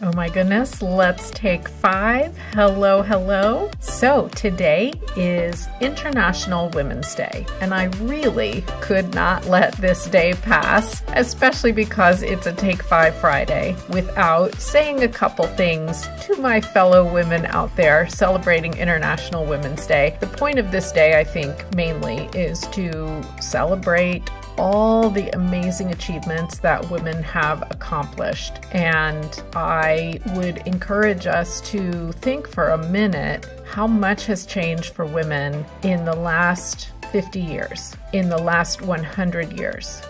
Oh my goodness, let's take 5. Hello, hello. So today is International Women's Day, and I really could not let this day pass, especially because it's a Take 5 Friday, without saying a couple things to my fellow women out there celebrating International Women's Day. The point of this day, I think, mainly is to celebrate all the amazing achievements that women have accomplished. And I would encourage us to think for a minute how much has changed for women in the last 50 years, in the last 100 years.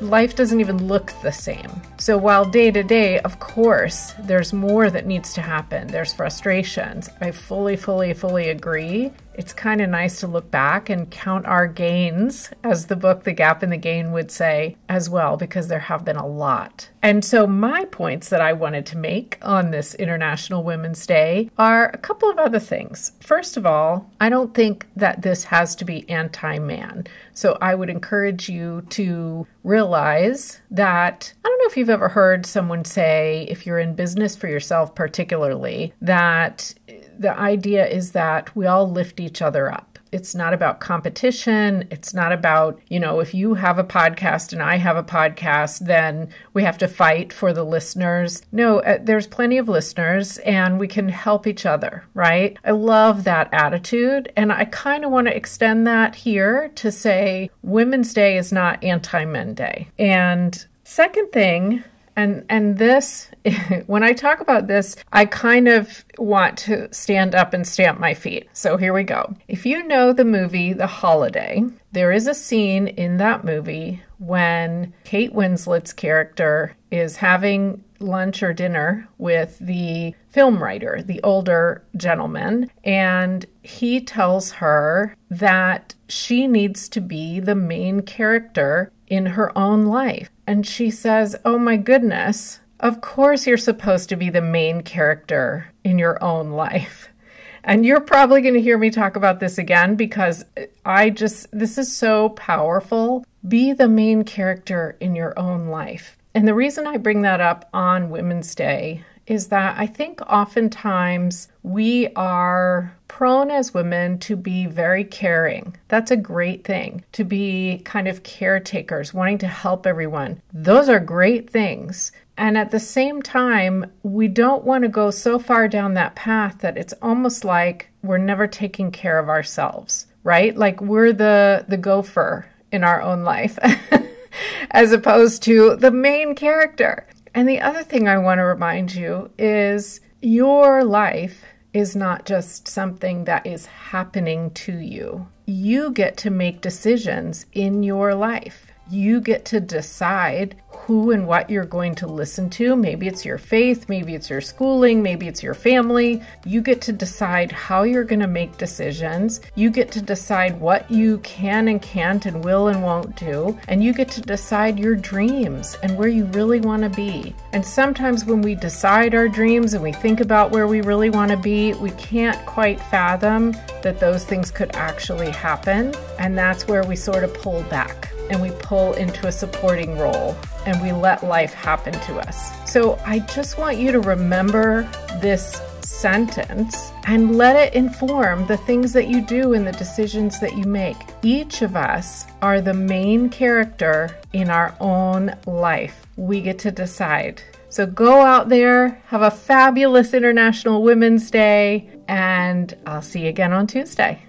Life doesn't even look the same. So while day to day, of course, there's more that needs to happen. There's frustrations. I fully agree. It's kind of nice to look back and count our gains, as the book The Gap in the Gain would say as well, because there have been a lot. And so my points that I wanted to make on this International Women's Day are a couple of other things. First of all, I don't think that this has to be anti-man. So I would encourage you to realize that, I don't know if you've ever heard someone say, if you're in business for yourself particularly, that the idea is that we all lift each other up. It's not about competition. It's not about, if you have a podcast and I have a podcast, then we have to fight for the listeners. No, there's plenty of listeners and we can help each other, right? I love that attitude. And I kind of want to extend that here to say Women's Day is not Anti-Men Day. And second thing, and this, when I talk about this, I kind of want to stand up and stamp my feet. So here we go. If you know the movie The Holiday, there is a scene in that movie when Kate Winslet's character is having lunch or dinner with the film writer, the older gentleman, and he tells her that she needs to be the main character in her own life. And she says, "Oh my goodness, of course you're supposed to be the main character in your own life." And you're probably going to hear me talk about this again because this is so powerful. Be the main character in your own life. And the reason I bring that up on Women's Day is that I think oftentimes we are prone as women to be very caring. That's a great thing, to be kind of caretakers, wanting to help everyone. Those are great things. And at the same time, we don't want to go so far down that path that it's almost like we're never taking care of ourselves, right? Like we're the gopher in our own life as opposed to the main character. And the other thing I want to remind you is your life is not just something that is happening to you. You get to make decisions in your life. You get to decide who and what you're going to listen to. Maybe it's your faith, maybe it's your schooling, maybe it's your family. You get to decide how you're going to make decisions. You get to decide what you can and can't and will and won't do. And you get to decide your dreams and where you really want to be. And sometimes when we decide our dreams and we think about where we really want to be, we can't quite fathom that those things could actually happen. And that's where we sort of pull back and we pull into a supporting role and we let life happen to us. So I just want you to remember this sentence and let it inform the things that you do and the decisions that you make. Each of us are the main character in our own life. We get to decide. So go out there, have a fabulous International Women's Day, and I'll see you again on Tuesday.